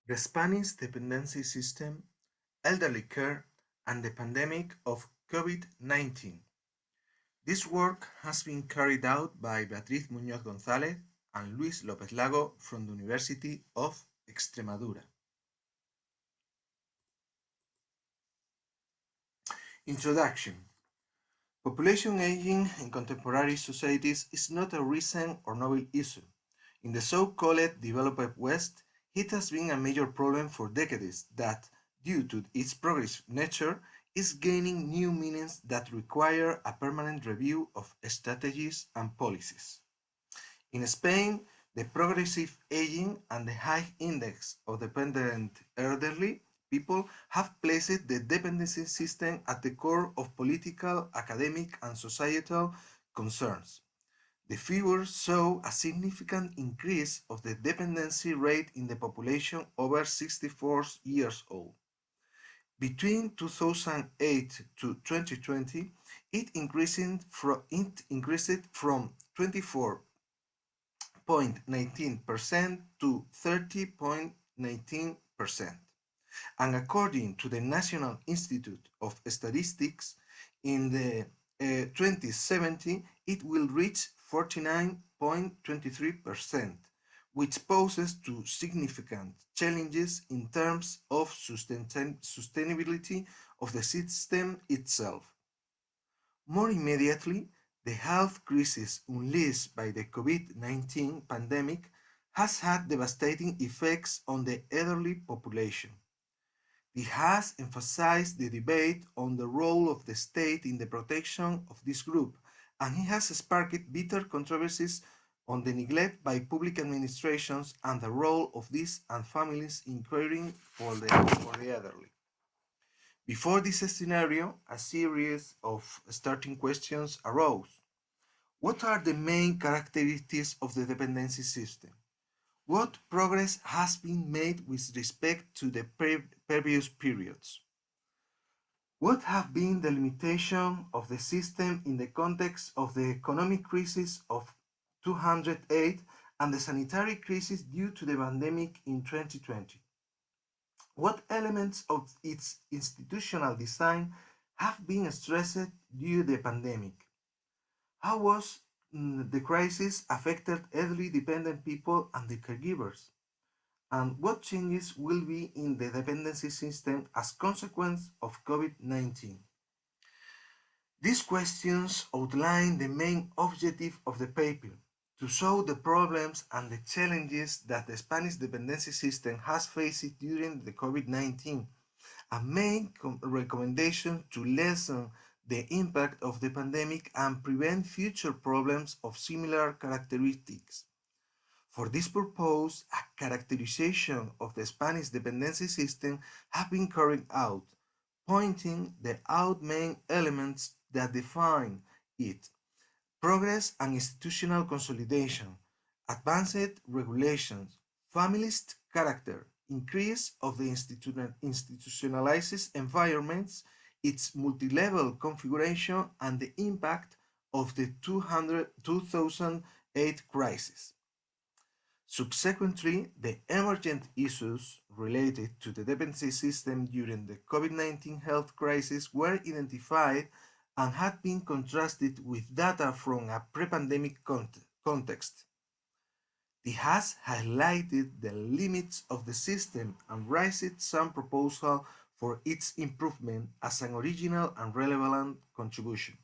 The Spanish dependency system, elderly care, and the pandemic of COVID-19. This work has been carried out by Beatriz Muñoz González and Luis López-Lago from the University of Extremadura. Introduction. Population aging in contemporary societies is not a recent or novel issue. In the so-called developed West, it has been a major problem for decades that, due to its progressive nature, is gaining new meanings that require a permanent review of strategies and policies. In Spain, the progressive aging and the high index of dependent elderly people have placed the dependency system at the core of political, academic, and societal concerns. The figures show a significant increase of the dependency rate in the population over 64 years old. Between 2008 to 2020, it increased from 24.19% to 30.19%. And according to the National Institute of Statistics, in the 2070, it will reach 49.23%, which poses two significant challenges in terms of sustainability of the system itself. More immediately, the health crisis unleashed by the COVID-19 pandemic has had devastating effects on the elderly population. It has emphasized the debate on the role of the state in the protection of this group, and it has sparked bitter controversies on the neglect by public administrations and the role of these and families in caring for the elderly. Before this scenario, a series of starting questions arose. What are the main characteristics of the dependency system? What progress has been made with respect to the previous periods? What have been the limitations of the system in the context of the economic crisis of 2008 and the sanitary crisis due to the pandemic in 2020? What elements of its institutional design have been stressed due to the pandemic? How was the crisis affected elderly dependent people and their caregivers? And what changes will be in the dependency system as consequence of COVID-19? These questions outline the main objective of the paper, to show the problems and the challenges that the Spanish dependency system has faced during the COVID-19, and make recommendations to lessen the impact of the pandemic and prevent future problems of similar characteristics. For this purpose, a characterization of the Spanish dependency system has been carried out, pointing out main elements that define it: progress and institutional consolidation, advanced regulations, familist character, increase of the institutionalized environments, its multilevel configuration, and the impact of the 2008 crisis. Subsequently, the emergent issues related to the dependency system during the COVID-19 health crisis were identified and had been contrasted with data from a pre-pandemic context. It has highlighted the limits of the system and raised some proposals for its improvement as an original and relevant contribution.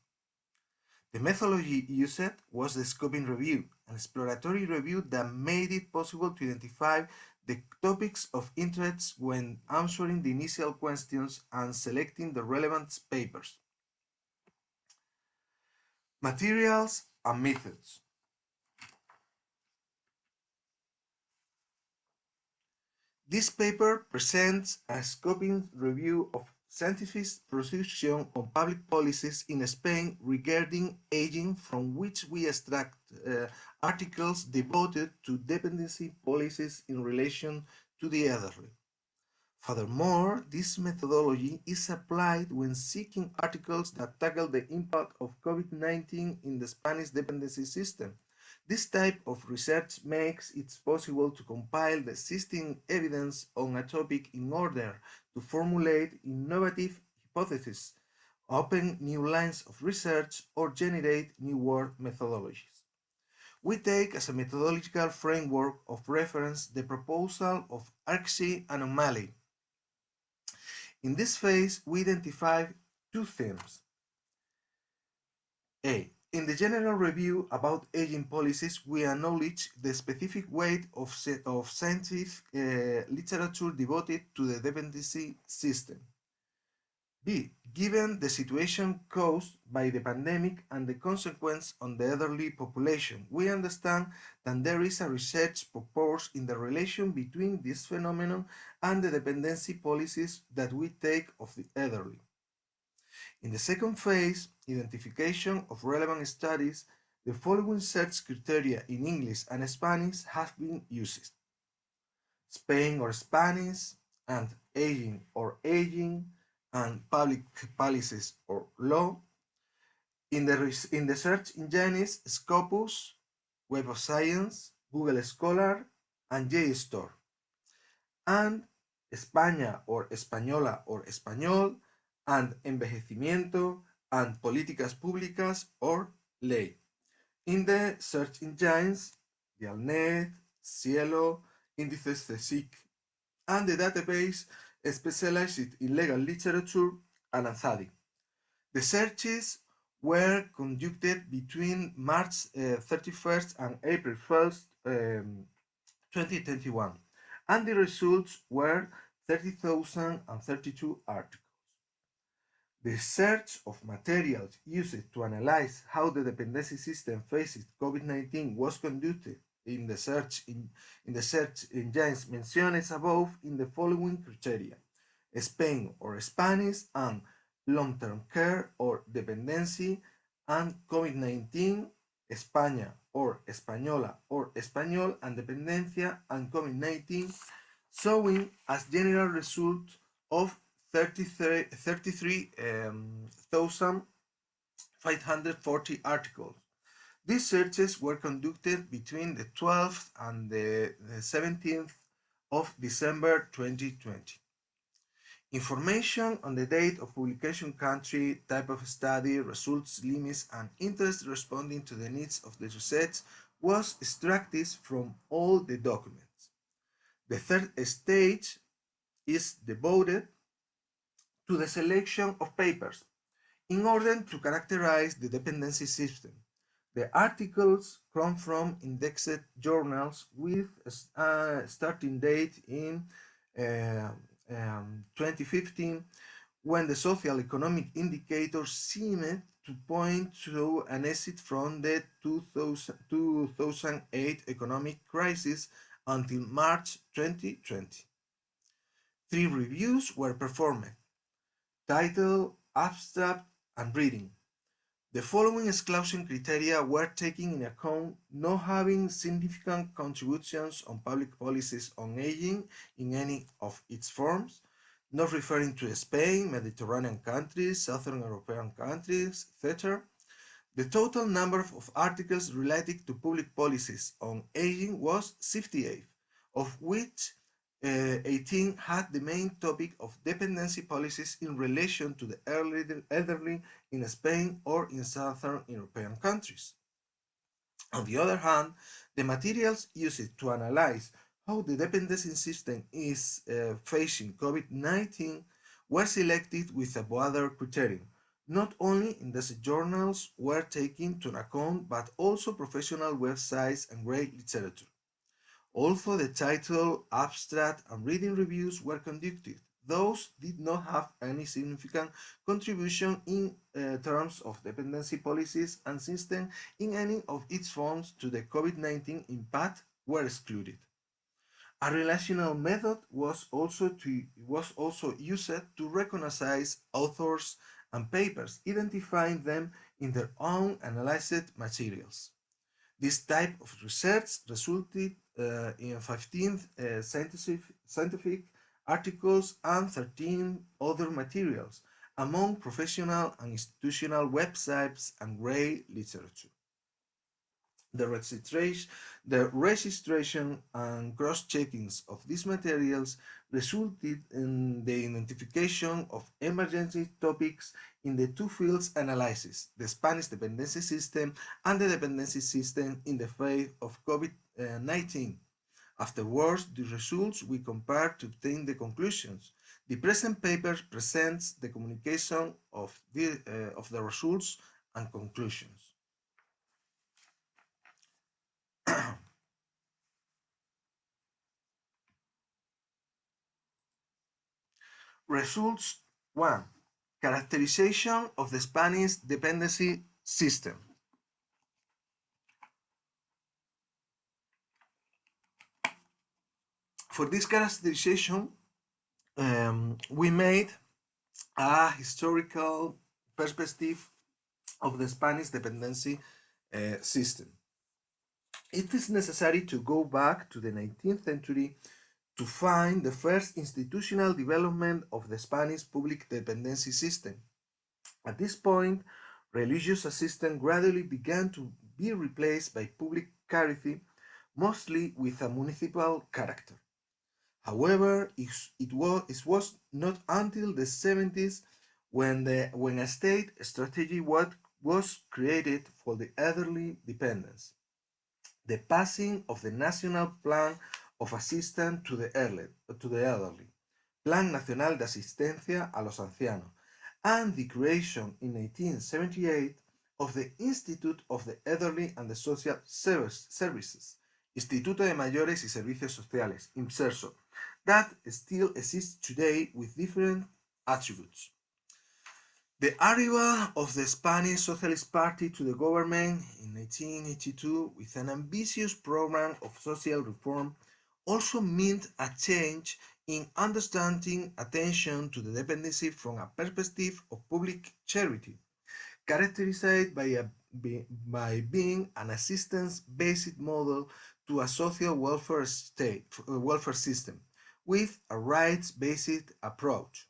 The methodology used was the scoping review, an exploratory review that made it possible to identify the topics of interest when answering the initial questions and selecting the relevant papers. Materials and methods. This paper presents a scoping review of scientific position on public policies in Spain regarding aging, from which we extract articles devoted to dependency policies in relation to the elderly. Furthermore, this methodology is applied when seeking articles that tackle the impact of COVID-19 in the Spanish dependency system. This type of research makes it possible to compile the existing evidence on a topic in order to formulate innovative hypotheses, open new lines of research, or generate new work methodologies. We take as a methodological framework of reference the proposal of Arksey and O'Malley. In this phase, we identify two themes. A. In the general review about aging policies, we acknowledge the specific weight of scientific literature devoted to the dependency system. B. Given the situation caused by the pandemic and the consequence on the elderly population, we understand that there is a research purpose in the relation between this phenomenon and the dependency policies that we take of the elderly. In the second phase, identification of relevant studies, the following search criteria in English and Spanish have been used: Spain or Spanish, and aging or aging, and public policies or law. In the search engines, Scopus, Web of Science, Google Scholar, and JSTOR, and España or Española or Español, and Envejecimiento, and Políticas Públicas or Ley. In the search engines, Dialnet, Cielo, Indices CSIC, and the database specialized in legal literature, and Anzadi. The searches were conducted between March 31st and April 1st, 2021, and the results were 30,032 articles. The search of materials used to analyze how the dependency system faces COVID-19 was conducted in the search engines mentioned above in the following criteria: Spain or Spanish, and long-term care or dependency, and COVID-19, España or Española or Español, and dependencia, and COVID-19, showing as general result of 33,540 articles. These searches were conducted between the 12th and the 17th of December 2020. Information on the date of publication, country, type of study, results, limits, and interest responding to the needs of the research was extracted from all the documents. The third stage is devoted to the selection of papers in order to characterize the dependency system. The articles come from indexed journals with a starting date in 2015, when the social economic indicators seemed to point to an exit from the 2008 economic crisis until March 2020. 3 reviews were performed: title, abstract, and reading. The following exclusion criteria were taken in account: not having significant contributions on public policies on aging in any of its forms, not referring to Spain, Mediterranean countries, Southern European countries, etc. The total number of articles related to public policies on aging was 68, of which 18 had the main topic of dependency policies in relation to the elderly in Spain or in Southern European countries. On the other hand, the materials used to analyze how the dependency system is facing COVID-19 were selected with a broader criterion. Not only indexed journals were taken into account, but also professional websites and great literature. Although the title, abstract, and reading reviews were conducted, those did not have any significant contribution in terms of dependency policies and system in any of its forms to the COVID-19 impact, were excluded. A relational method was also used to recognize authors and papers, identifying them in their own analyzed materials. This type of research resulted in 15 scientific articles and 13 other materials among professional and institutional websites and grey literature. The registration and cross-checkings of these materials resulted in the identification of emergency topics in the two fields analysis, the Spanish dependency system and the dependency system in the face of COVID-19. Afterwards, the results we compare to obtain the conclusions. The present paper presents the communication of the results and conclusions. Results 1. Characterization of the Spanish dependency system. For this characterization, we made a historical perspective of the Spanish dependency system. It is necessary to go back to the 19th century to find the first institutional development of the Spanish public dependency system. At this point, religious assistance gradually began to be replaced by public charity, mostly with a municipal character. However, it was not until the 70s when a state strategy was created for the elderly dependence. The passing of the National Plan of Assistance to the Elderly, Plan Nacional de Asistencia a los Ancianos, and the creation in 1878 of the Institute of the Elderly and the Social Services, Instituto de Mayores y Servicios Sociales, IMSERSO, that still exists today with different attributes. The arrival of the Spanish Socialist Party to the government in 1882 with an ambitious program of social reform also meant a change in understanding attention to the dependency from a perspective of public charity, characterized by being an assistance-based model to a social welfare system with a rights-based approach.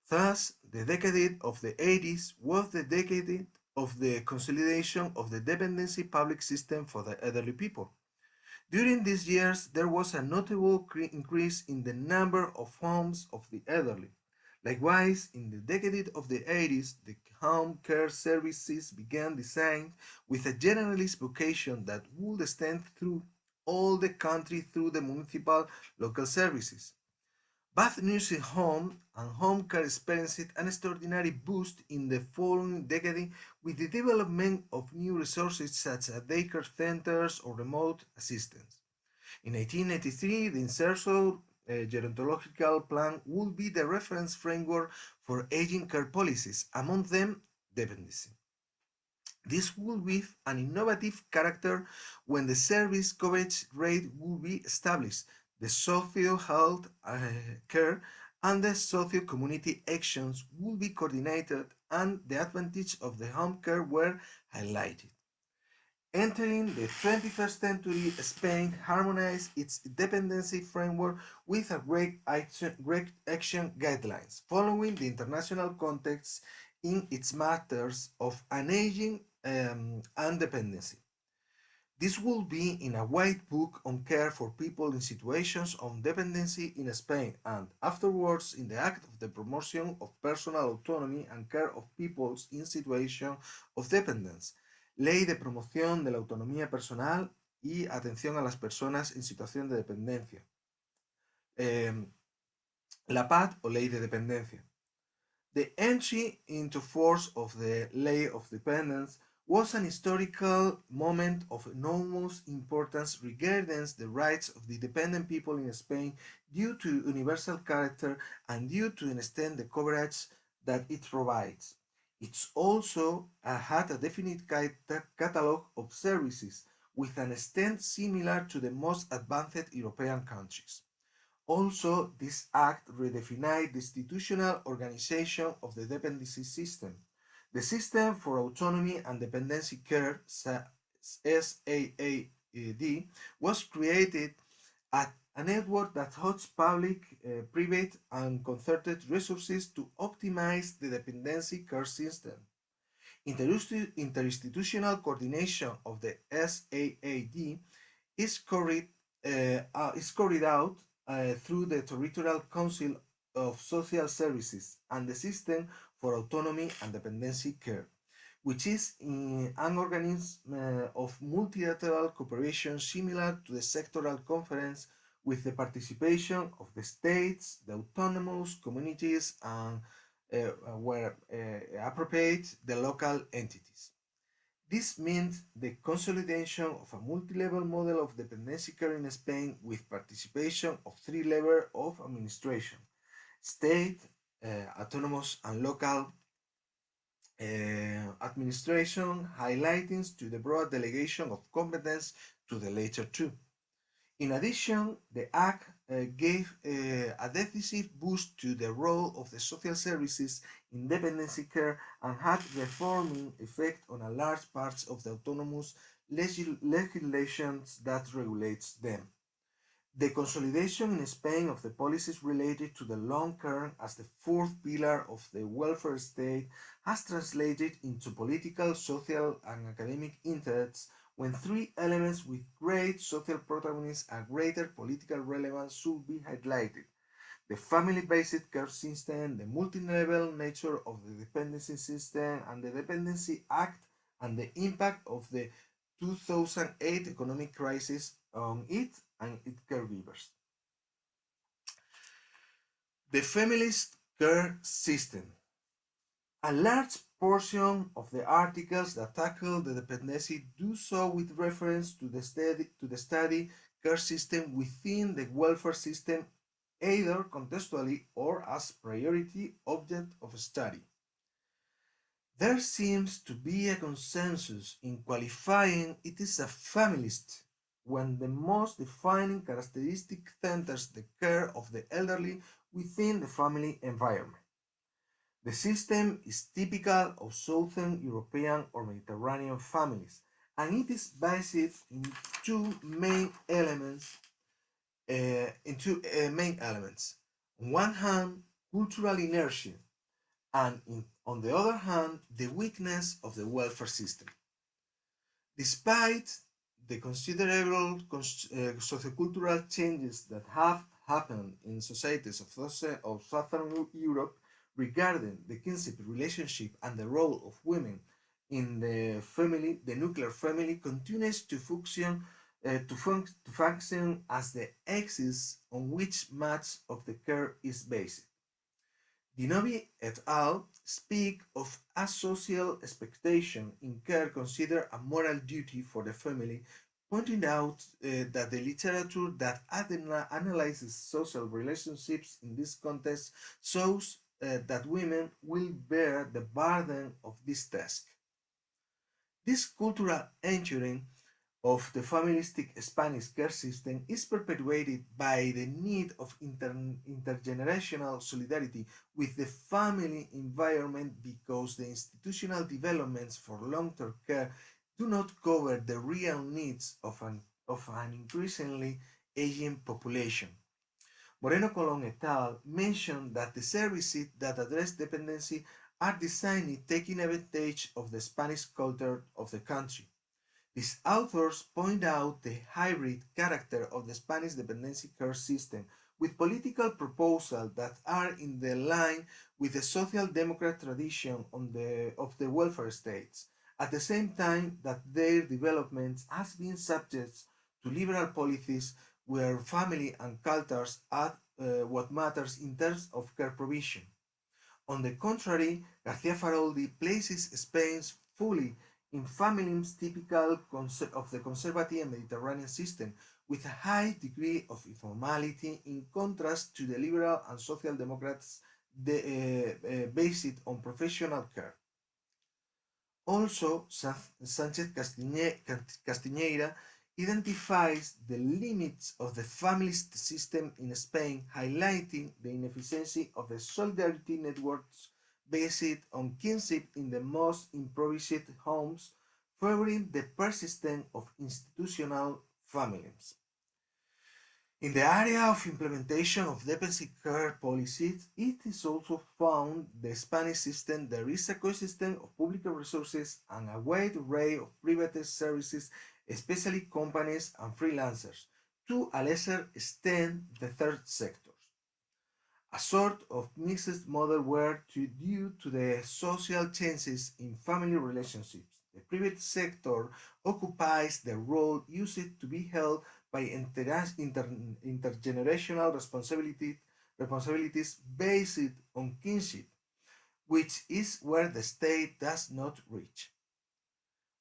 Thus, the decade of the 80s was the decade of the consolidation of the dependency public system for the elderly people. During these years, there was a notable increase in the number of homes of the elderly. Likewise, in the decade of the 80s, the home care services began designed with a generalist vocation that would extend through all the country through the municipal local services. Both nursing home and home care experienced an extraordinary boost in the following decade with the development of new resources such as daycare centers or remote assistance. In 1883, the INSERSO gerontological plan would be the reference framework for aging care policies, among them dependency. This will be an innovative character when the service coverage rate will be established, the socio-health care and the socio-community actions will be coordinated, and the advantage of the home care were highlighted. Entering the 21st century, Spain harmonized its dependency framework with a great action guidelines, following the international context in its matters of an aging and dependency. This will be in a white book on care for people in situations of dependency in Spain, and afterwards in the Act of the Promotion of Personal Autonomy and Care of Peoples in Situation of Dependence, Ley de Promoción de la Autonomía Personal y Atención a las Personas en Situación de Dependencia, eh, la PAD o Ley de Dependencia. The entry into force of the Ley of Dependence was an historical moment of enormous importance regarding the rights of the dependent people in Spain due to universal character and due to extend the coverage that it provides. It also had a definite catalog of services with an extent similar to the most advanced European countries. Also, this act redefined the institutional organization of the dependency system. The System for Autonomy and Dependency Care, SAAD, was created as a network that holds public, private, and concerted resources to optimize the dependency care system. Interinstitutional coordination of the SAAD is carried out through the Territorial Council of Social Services and the System for Autonomy and Dependency Care, which is an organism of multilateral cooperation similar to the sectoral conference with the participation of the states, the autonomous communities, and where appropriate, the local entities. This means the consolidation of a multi-level model of dependency care in Spain with participation of three levels of administration: state, autonomous, and local administration, highlighting to the broad delegation of competence to the latter two. In addition, the Act gave a decisive boost to the role of the social services in dependency care and had reforming effect on a large part of the autonomous legislations that regulates them. The consolidation in Spain of the policies related to the long term as the fourth pillar of the welfare state has translated into political, social, and academic interests when three elements with great social protagonism and greater political relevance should be highlighted: the family-based care system, the multi-level nature of the dependency system, and the Dependency Act, and the impact of the 2008 economic crisis on it and its caregivers. The feminist care system. A large portion of the articles that tackle the dependency do so with reference to the study care system within the welfare system, either contextually or as priority object of study. There seems to be a consensus in qualifying it as a feminist when the most defining characteristic centers the care of the elderly within the family environment. The system is typical of Southern European or Mediterranean families, and it is based in two main elements. On one hand, cultural inertia, and on the other hand, the weakness of the welfare system. Despite the considerable sociocultural changes that have happened in societies of Southern Europe regarding the kinship relationship and the role of women in the family, the nuclear family continues to function as the axis on which much of the care is based. Dinovi et al. Speak of a social expectation in care considered a moral duty for the family, pointing out that the literature that analyzes social relationships in this context shows that women will bear the burden of this task. This cultural anchoring of the familistic Spanish care system is perpetuated by the need of intergenerational solidarity with the family environment because the institutional developments for long-term care do not cover the real needs of an increasingly aging population. Moreno Colon et al. Mentioned that the services that address dependency are designed taking advantage of the Spanish culture of the country. These authors point out the hybrid character of the Spanish dependency care system with political proposals that are in the line with the social democrat tradition of the welfare states, at the same time that their development has been subject to liberal policies where family and cultures are what matters in terms of care provision. On the contrary, García Faroldi places Spain fully in families typical of the conservative and Mediterranean system, with a high degree of informality in contrast to the liberal and social democrats based on professional care. Also, Sanchez Castiñeira identifies the limits of the familist system in Spain, highlighting the inefficiency of the solidarity networks based on kinship in the most impoverished homes, favoring the persistence of institutional families. In the area of implementation of dependency care policies, it is also found the Spanish system. There is a ecosystem of public resources and a wide array of private services, especially companies and freelancers, to a lesser extent the third sector. A sort of mixed model where, due to the social changes in family relationships, the private sector occupies the role used to be held by intergenerational responsibilities based on kinship, which is where the state does not reach.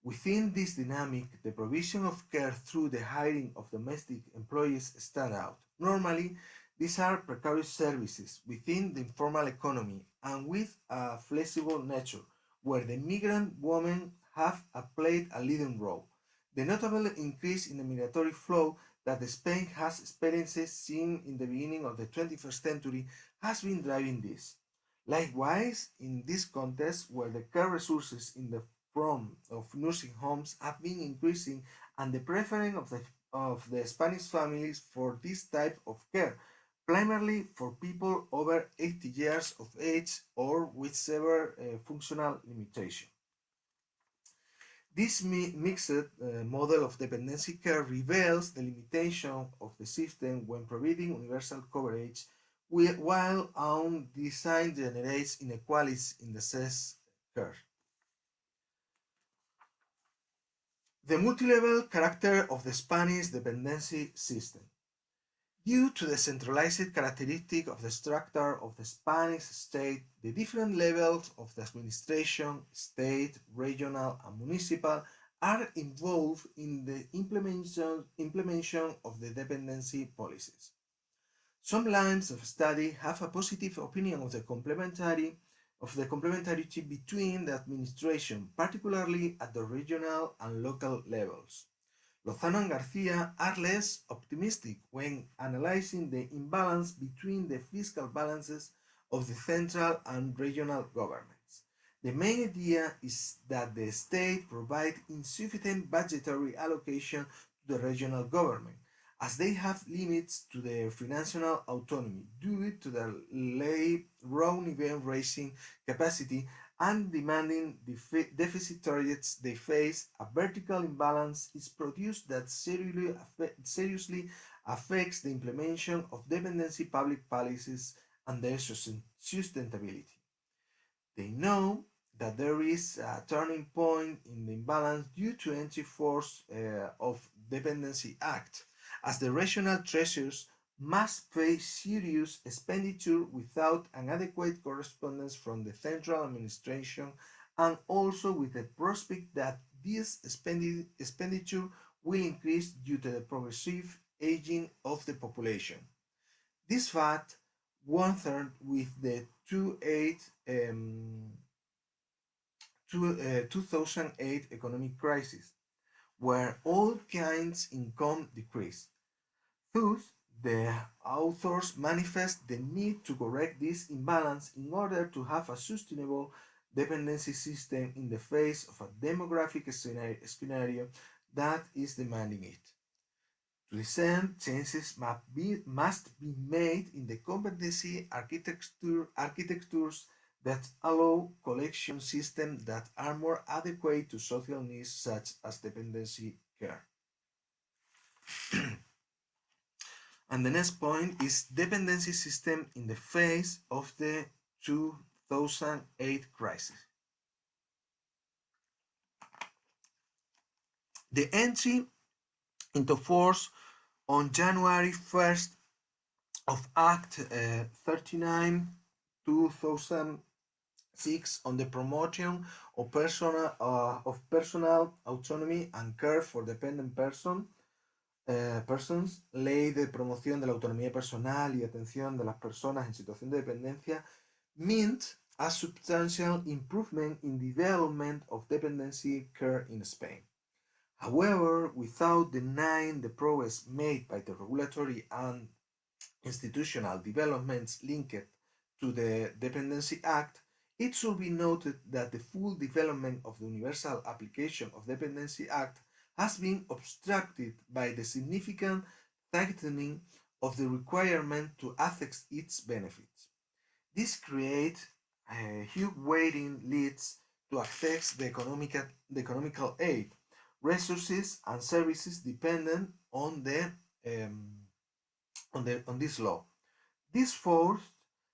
Within this dynamic, the provision of care through the hiring of domestic employees stand out. Normally, these are precarious services within the informal economy and with a flexible nature, where the migrant women have played a leading role. The notable increase in the migratory flow that Spain has experienced since in the beginning of the 21st century has been driving this. Likewise, in this context, where the care resources in the form of nursing homes have been increasing and the preference of the Spanish families for this type of care, primarily for people over 80 years of age or with severe functional limitation. This mixed model of dependency care reveals the limitation of the system when providing universal coverage, while own design generates inequalities in the access care. The multilevel character of the Spanish dependency system. Due to the centralized characteristic of the structure of the Spanish state, the different levels of the administration, state, regional, and municipal, are involved in the implementation of the dependency policies. Some lines of study have a positive opinion of the complementarity between the administration, particularly at the regional and local levels. Lozano and Garcia are less optimistic when analyzing the imbalance between the fiscal balances of the central and regional governments. The main idea is that the state provides insufficient budgetary allocation to the regional government, as they have limits to their financial autonomy due to their low event raising capacity and demanding deficit targets they face. A vertical imbalance is produced that seriously affects the implementation of dependency public policies and their sustainability. They know that there is a turning point in the imbalance due to entry force of Dependency Act, as the regional treasurers must pay serious expenditure without an adequate correspondence from the central administration, and also with the prospect that this expenditure will increase due to the progressive aging of the population. This fact, one-third with the 2008 economic crisis, where all kinds income decreased. Thus, the authors manifest the need to correct this imbalance in order to have a sustainable dependency system in the face of a demographic scenario that is demanding it. To this end, changes must be made in the competency architectures that allow collection systems that are more adequate to social needs such as dependency care. And the next point is dependency system in the face of the 2008 crisis. The entry into force on January 1st of Act 39 2006 on the promotion of personal autonomy and care for dependent persons, ley de promoción de la autonomía personal y atención de las personas en situación de dependencia, meant a substantial improvement in development of dependency care in Spain. However, without denying the progress made by the regulatory and institutional developments linked to the Dependency Act, it should be noted that the full development of the universal application of the Dependency Act has been obstructed by the significant tightening of the requirement to affect its benefits. This creates a huge waiting leads to affect the economical aid, resources, and services dependent um, on this law. This forced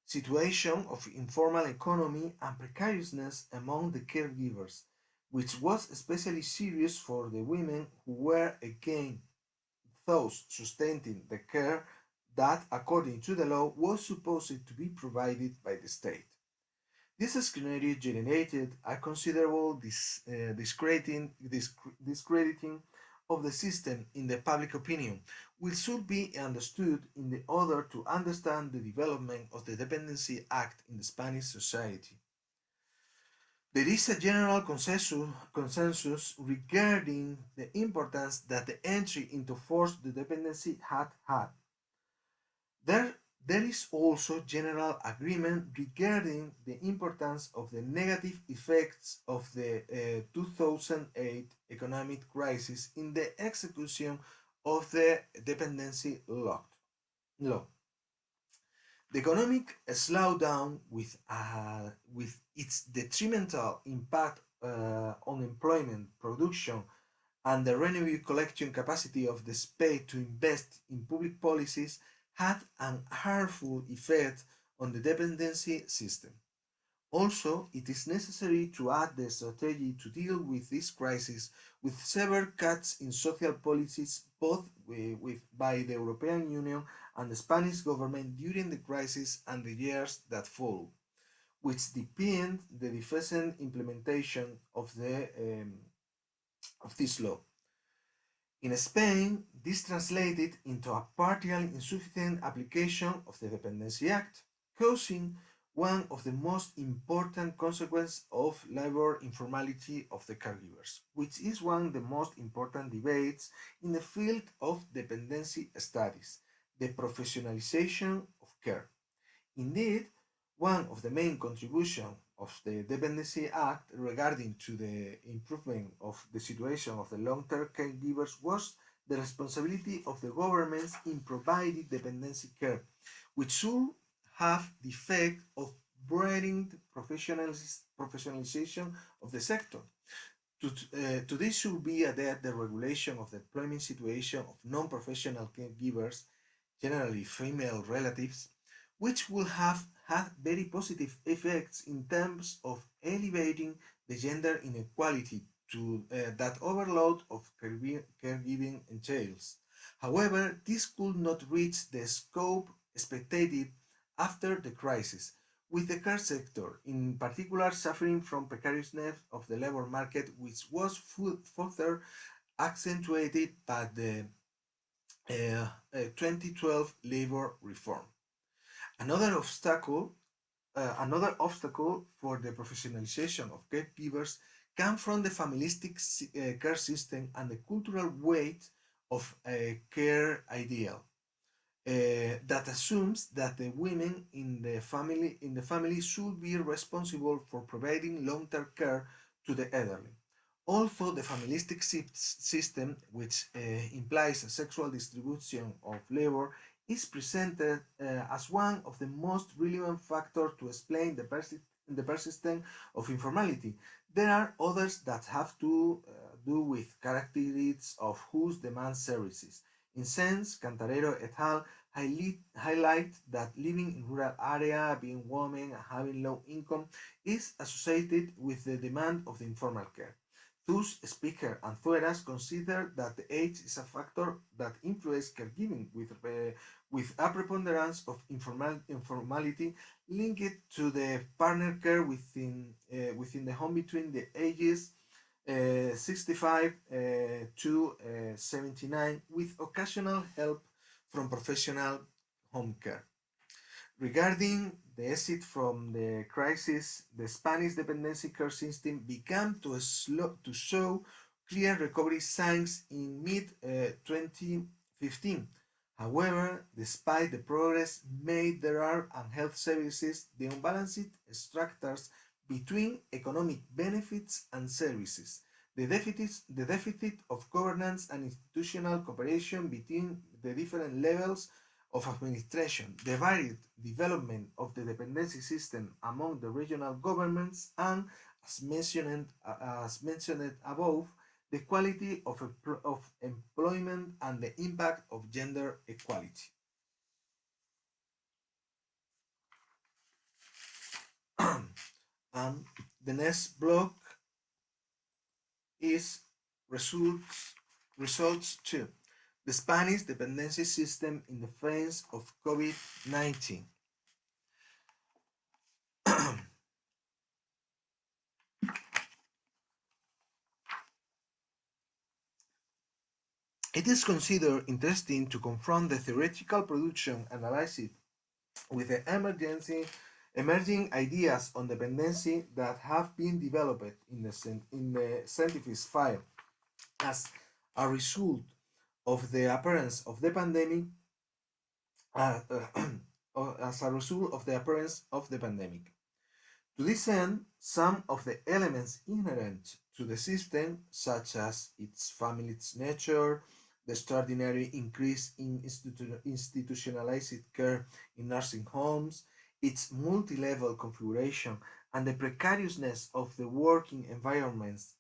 situation of informal economy and precariousness among the caregivers, which was especially serious for the women who were again those sustaining the care that, according to the law, was supposed to be provided by the state. This scenario generated a considerable discrediting of the system in the public opinion, which should be understood in order to understand the development of the Dependency Act in the Spanish society. There is a general consensus regarding the importance that the entry into force the dependency had. There, there is also general agreement regarding the importance of the negative effects of the 2008 economic crisis in the execution of the dependency law. The economic slowdown, with its detrimental impact on employment, production, and the revenue collection capacity of the state to invest in public policies, had an harmful effect on the dependency system. Also, it is necessary to add the strategy to deal with this crisis with severe cuts in social policies both by the European Union and the Spanish government during the crisis and the years that followed, which depend the deficient implementation of this law. In Spain, this translated into a partial insufficient application of the Dependency Act, causing one of the most important consequences of labor informality of the caregivers, which is one of the most important debates in the field of dependency studies, the professionalization of care. Indeed, one of the main contributions of the Dependency Act regarding to the improvement of the situation of the long-term caregivers was the responsibility of the governments in providing dependency care, which should have the effect of broadening the professionalization of the sector. To this should be added the regulation of the employment situation of non-professional caregivers, generally female relatives, which will have had very positive effects in terms of elevating the gender inequality that overload of caregiving entails. However, this could not reach the scope expected after the crisis, with the care sector in particular suffering from precariousness of the labor market, which was further accentuated by the 2012 labor reform. Another obstacle, another obstacle for the professionalization of caregivers comes from the familistic care system and the cultural weight of a care ideal that assumes that the women in the family should be responsible for providing long-term care to the elderly. Although the familistic system, which implies a sexual distribution of labor, is presented as one of the most relevant factors to explain the persistence of informality. There are others that have to do with characteristics of whose demand services. In sense, Cantarero et al. Highlight that living in rural area, being women, and having low income is associated with the demand of the informal care. Thus, Speaker and Thueras consider that the age is a factor that influences caregiving with a preponderance of informality linked to the partner care within the home between the ages 65 to 79 with occasional help from professional home care. Regarding the exit from the crisis, the Spanish dependency care system began to show clear recovery signs in mid-2015. However, despite the progress made, there are on health services the unbalanced structures between economic benefits and services, the deficit of governance and institutional cooperation between the different levels of administration, the varied development of the dependency system among the regional governments, and, as mentioned above, the quality of employment and the impact of gender equality. And the next block is results results 2. The Spanish dependency system in the face of COVID-19. It is considered interesting to confront the theoretical production analysis with the emerging ideas on dependency that have been developed in the scientific field as a result of the appearance of the pandemic uh, as a result of the appearance of the pandemic. To this end, some of the elements inherent to the system, such as its family's nature, the extraordinary increase in institutionalized care in nursing homes, its multi-level configuration, and the precariousness of the working environments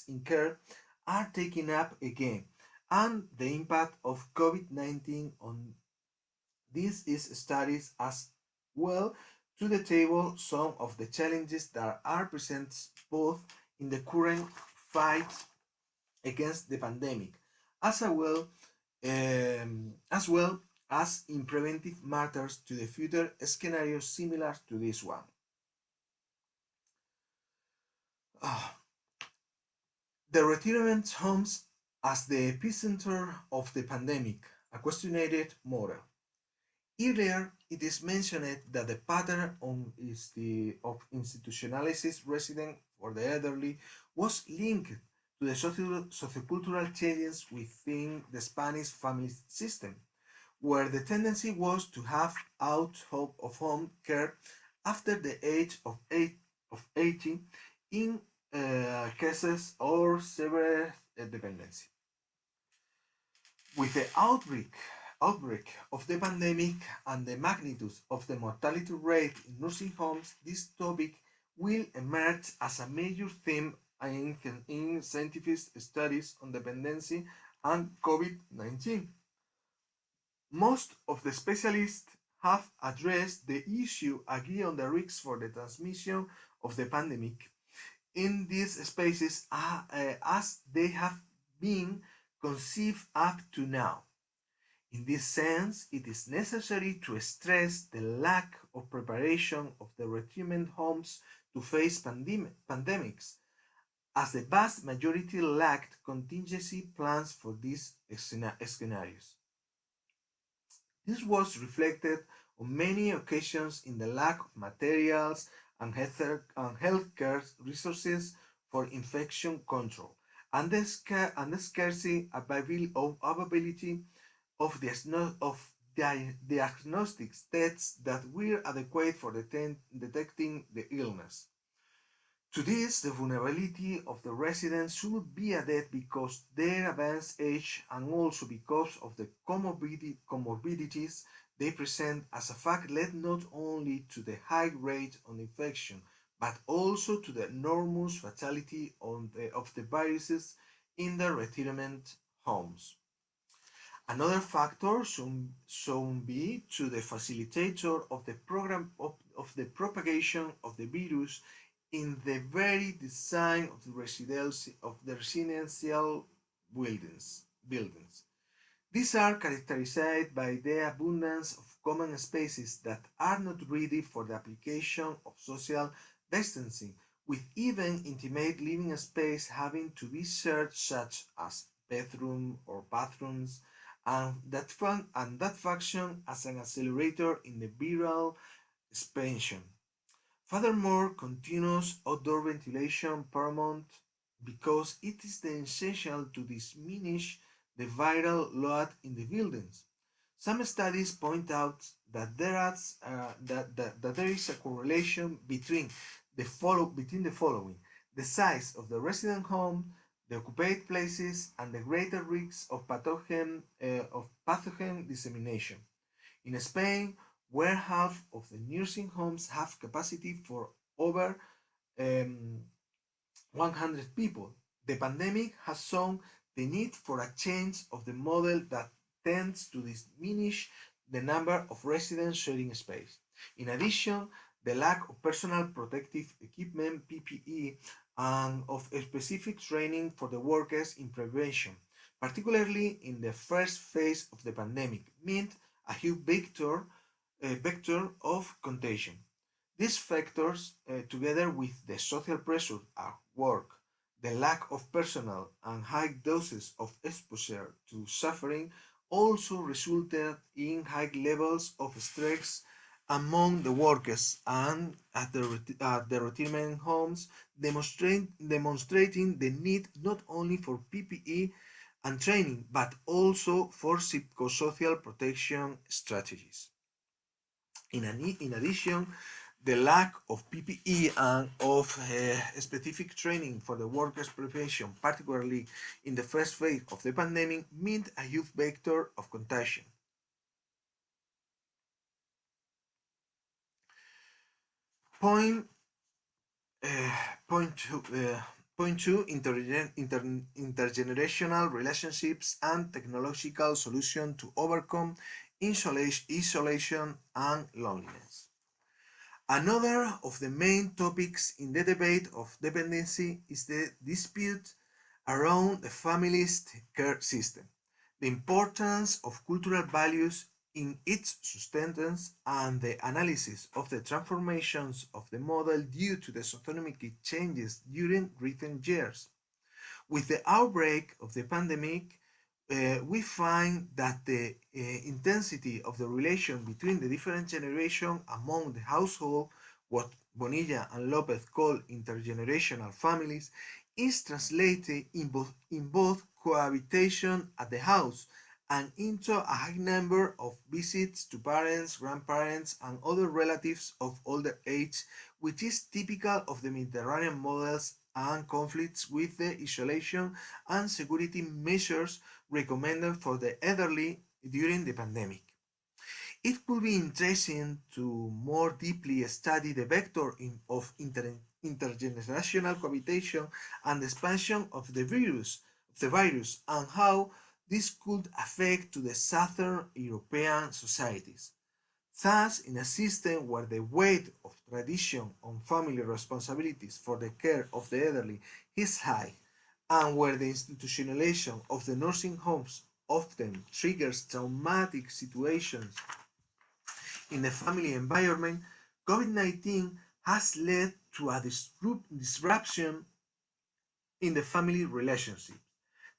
in care, are taken up again, and the impact of COVID-19 on this is studies as well to the table some of the challenges that are present both in the current fight against the pandemic as well as well as in preventive matters to the future scenarios similar to this one. Ah, the retirement homes as the epicenter of the pandemic, a questioned model. Earlier, it is mentioned that the pattern of institutionalized residence for the elderly was linked to the sociocultural changes within the Spanish family system, where the tendency was to have out of home care after the age of 80 in cases or severe dependency. With the outbreak of the pandemic and the magnitude of the mortality rate in nursing homes, this topic will emerge as a major theme in scientific studies on dependency and COVID-19. Most of the specialists have addressed the issue, agree on the risks for the transmission of the pandemic in these spaces as they have been conceived up to now. In this sense, it is necessary to stress the lack of preparation of the retirement homes to face pandemics, as the vast majority lacked contingency plans for these scenarios. This was reflected on many occasions in the lack of materials and healthcare resources for infection control, and the scarcity availability of diagnostic tests that were adequate for detecting the illness. To this, the vulnerability of the residents should be added because their advanced age and also because of the comorbidities they present as a fact led not only to the high rate of infection but also to the enormous fatality of the viruses in the retirement homes. Another factor should be to the facilitator of the program of the propagation of the virus in the very design of the residential buildings. These are characterized by the abundance of common spaces that are not ready for the application of social distancing, with even intimate living space having to be shared, such as bedroom or bathrooms, and that function as an accelerator in the viral expansion. Furthermore, continuous outdoor ventilation paramount because it is the essential to diminish the viral load in the buildings. Some studies point out that there is a correlation between the following: the size of the resident home, the occupied places, and the greater risks of pathogen dissemination. In Spain, where half of the nursing homes have capacity for over um, 100 people, the pandemic has shown the need for a change of the model that tends to diminish the number of residents sharing space. In addition, the lack of personal protective equipment, PPE, and of specific training for the workers in prevention, particularly in the first phase of the pandemic, meant a huge vector of contagion. These factors, together with the social pressure at work, the lack of personnel, and high doses of exposure to suffering, also resulted in high levels of stress among the workers and at the retirement homes, demonstrating the need not only for PPE and training, but also for psychosocial protection strategies. In addition, the lack of PPE and of specific training for the workers' prevention, particularly in the first phase of the pandemic, meant a huge vector of contagion. Point, uh, point two, uh, point two intergenerational relationships and technological solution to overcome isolation and loneliness. Another of the main topics in the debate of dependency is the dispute around the family's care system, the importance of cultural values in its sustenance, and the analysis of the transformations of the model due to the socioeconomic changes during recent years. With the outbreak of the pandemic, we find that the intensity of the relation between the different generations among the household, what Bonilla and Lopez call intergenerational families, is translated in both cohabitation at the house and into a high number of visits to parents, grandparents, and other relatives of older age, which is typical of the Mediterranean models and conflicts with the isolation and security measures recommended for the elderly during the pandemic. It could be interesting to more deeply study the vector of intergenerational cohabitation and the expansion of the virus, and how this could affect to the Southern European societies. Thus, in a system where the weight of tradition on family responsibilities for the care of the elderly is high, and where the institutionalization of the nursing homes often triggers traumatic situations in the family environment, COVID-19 has led to a disruption in the family relationship.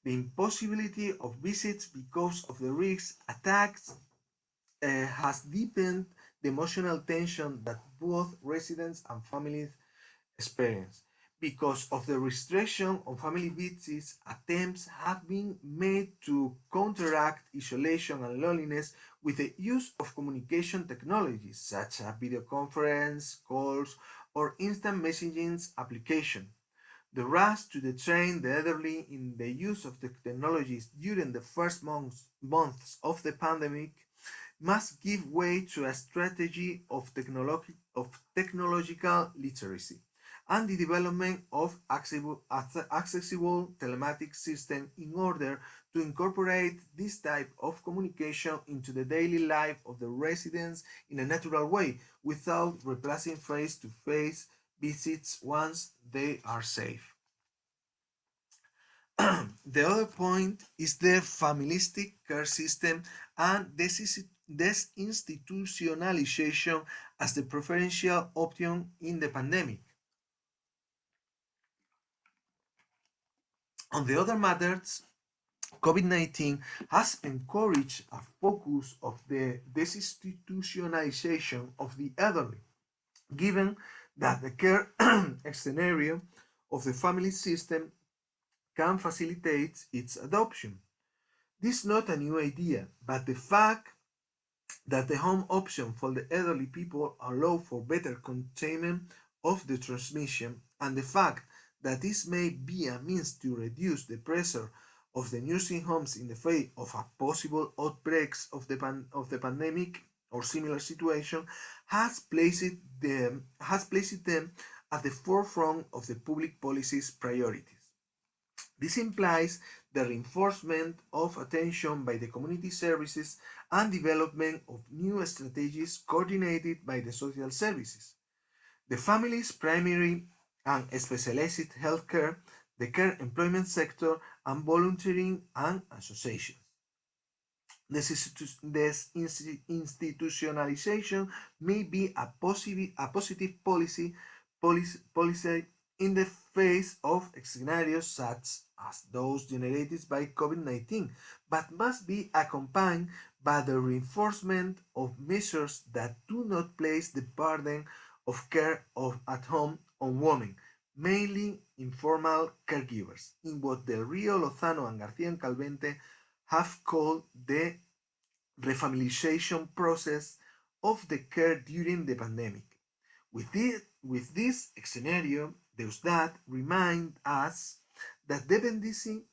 The impossibility of visits because of the risk attacks has deepened the emotional tension that both residents and families experience. Because of the restriction on family visits, attempts have been made to counteract isolation and loneliness with the use of communication technologies such as video conference, calls, or instant messaging application. The rush to train the elderly in the use of the technologies during the first months of the pandemic must give way to a strategy of technological literacy and the development of accessible telematic systems in order to incorporate this type of communication into the daily life of the residents in a natural way without replacing face-to-face visits once they are safe. The other point is the familistic care system and desinstitutionalization as the preferential option in the pandemic. On the other matters, COVID-19 has encouraged a focus of the desinstitutionalization of the elderly, given that the care scenario of the family system can facilitate its adoption. This is not a new idea, but the fact that the home option for the elderly people allow for better containment of the transmission, and the fact that this may be a means to reduce the pressure of the nursing homes in the face of a possible outbreaks of the pandemic or similar situation has placed them at the forefront of the public policy's priorities. This implies the reinforcement of attention by the community services and development of new strategies coordinated by the social services, the family's primary and specialized healthcare, the care employment sector, and volunteering and associations. This institutionalization may be a positive policy in the face of scenarios such as those generated by COVID-19, but must be accompanied by the reinforcement of measures that do not place the burden of care at home on women, mainly informal caregivers, in what Del Rio, Lozano, and García Calvente have called the refamiliation process of the care during the pandemic. With this scenario, does that remind us that dependency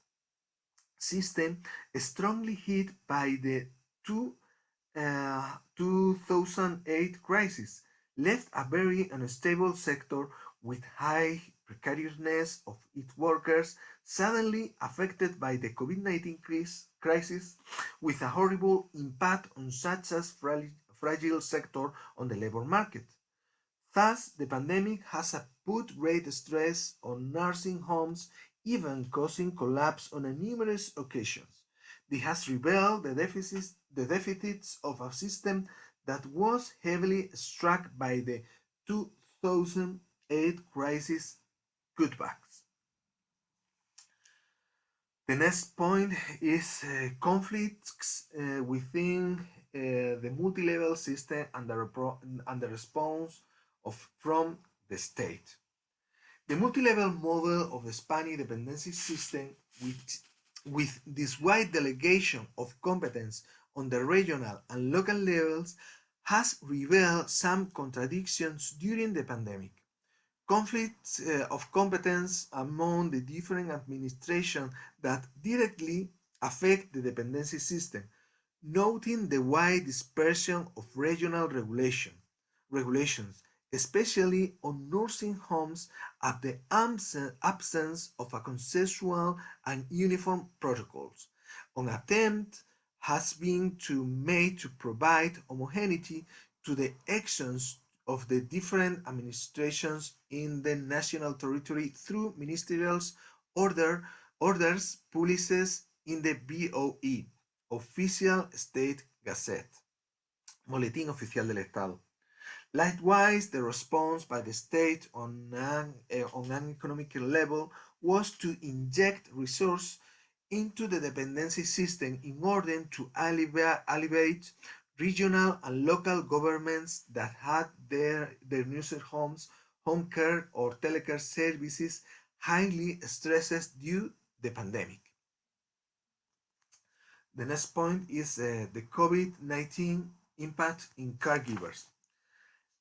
system is strongly hit by the 2008 crisis, left a very unstable sector with high precariousness of its workers, suddenly affected by the COVID-19 crisis, with a horrible impact on such a fragile sector on the labor market. Thus, the pandemic has put great stress on nursing homes, even causing collapse on numerous occasions. This has revealed the deficits of a system that was heavily struck by the 2008 crisis cutbacks. The next point is conflicts within the multi-level system and the response from the state. The multi-level model of the Spanish dependency system, with this wide delegation of competence on the regional and local levels, has revealed some contradictions during the pandemic. Conflicts of competence among the different administrations that directly affect the dependency system, noting the wide dispersion of regional regulations, especially on nursing homes, at the absence of a consensual and uniform protocols. An attempt has been made to provide homogeneity to the actions of the different administrations in the national territory through ministerial orders published in the BOE, Official State Gazette, Boletín Oficial del Estado. Likewise, the response by the state on an economic level was to inject resources into the dependency system in order to alleviate regional and local governments that had their nursing homes, home care, or telecare services highly stressed due to the pandemic. The next point is the COVID-19 impact in caregivers.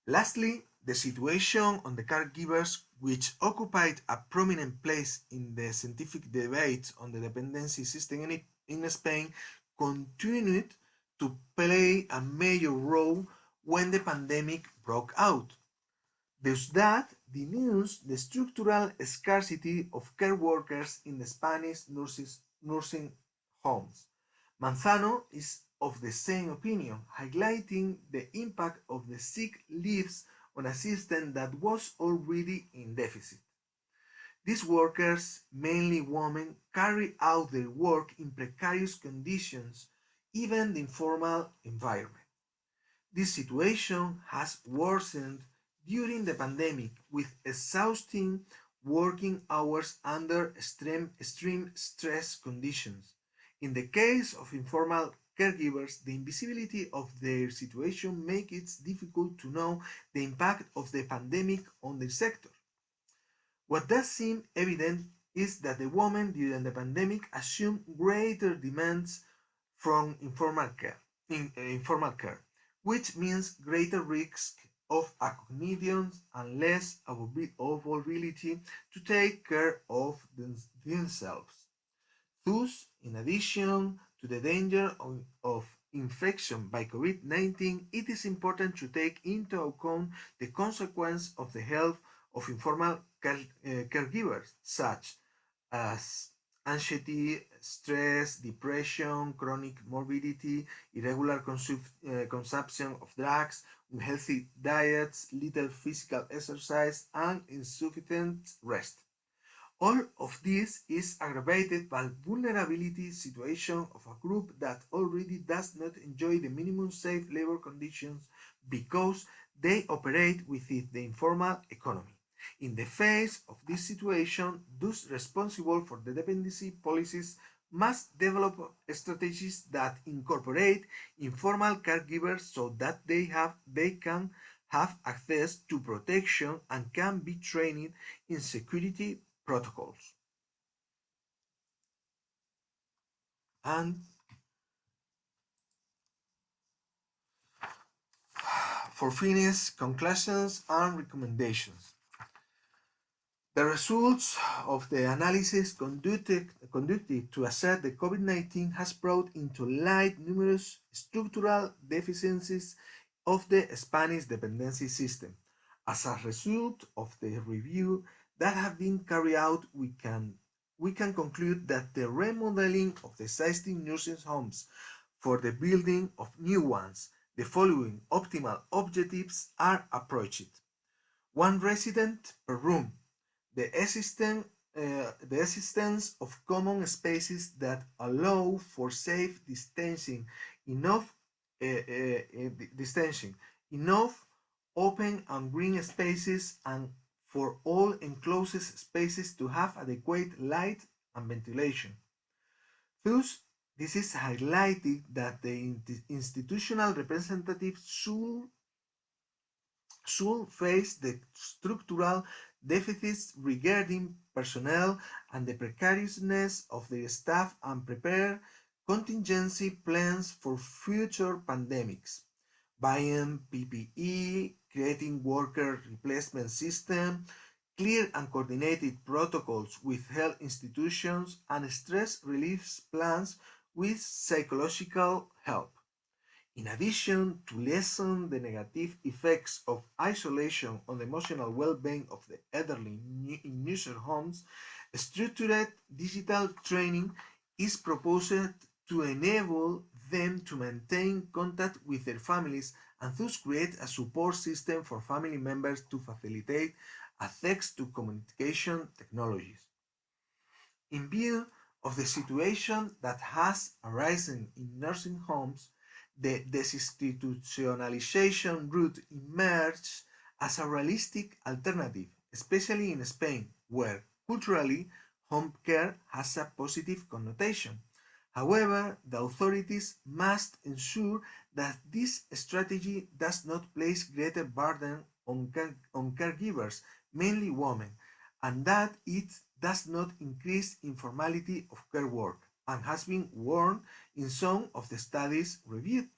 Lastly, the situation on the caregivers, which occupied a prominent place in the scientific debate on the dependency system in Spain, continued to play a major role when the pandemic broke out. Thus that denounced the structural scarcity of care workers in the Spanish nursing homes. Manzano is of the same opinion, highlighting the impact of the sick leaves on a system that was already in deficit. These workers, mainly women, carry out their work in precarious conditions, even in the informal environment. This situation has worsened during the pandemic with exhausting working hours under extreme stress conditions. In the case of informal caregivers, the invisibility of their situation makes it difficult to know the impact of the pandemic on their sector. What does seem evident is that the women during the pandemic assumed greater demands from informal care, which means greater risk of accognition and less ability to take care of themselves. Thus, in addition to the danger of infection by COVID-19, it is important to take into account the consequence of the health of informal caregivers, such as anxiety, stress, depression, chronic morbidity, irregular consumption of drugs, unhealthy diets, little physical exercise, and insufficient rest. All of this is aggravated by vulnerability situation of a group that already does not enjoy the minimum safe labor conditions because they operate within the informal economy. In the face of this situation, those responsible for the dependency policies must develop strategies that incorporate informal caregivers so that they can have access to protection and can be trained in security protocols. And for finish, conclusions and recommendations. The results of the analysis conducted to assess the COVID-19 has brought into light numerous structural deficiencies of the Spanish dependency system. As a result of the review that have been carried out, we can conclude that the remodeling of the existing nursing homes for the building of new ones, the following optimal objectives are approached. One resident per room, the existence of common spaces that allow for safe distancing, enough distancing, enough open and green spaces, and for all enclosed spaces to have adequate light and ventilation. Thus, this is highlighted that the institutional representatives should face the structural deficits regarding personnel and the precariousness of their staff and prepare contingency plans for future pandemics, buying PPE, creating worker replacement system, clear and coordinated protocols with health institutions, and stress relief plans with psychological help. In addition, to lessen the negative effects of isolation on the emotional well-being of the elderly in nursing homes, structured digital training is proposed to enable them to maintain contact with their families and thus create a support system for family members to facilitate access to communication technologies. In view of the situation that has arisen in nursing homes, the desinstitutionalization route emerged as a realistic alternative, especially in Spain, where culturally home care has a positive connotation. However, the authorities must ensure that this strategy does not place greater burden on caregivers, mainly women, and that it does not increase informality of care work, and has been warned in some of the studies reviewed.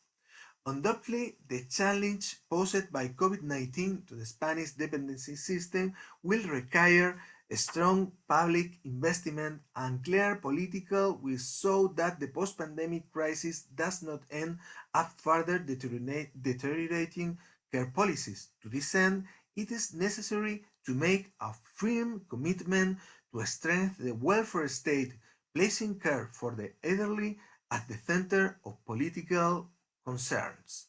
Undoubtedly, the challenge posed by COVID-19 to the Spanish dependency system will require a strong public investment and clear political will so that the post-pandemic crisis does not end up further deteriorating care policies. To this end, it is necessary to make a firm commitment to strengthen the welfare state, placing care for the elderly at the center of political concerns.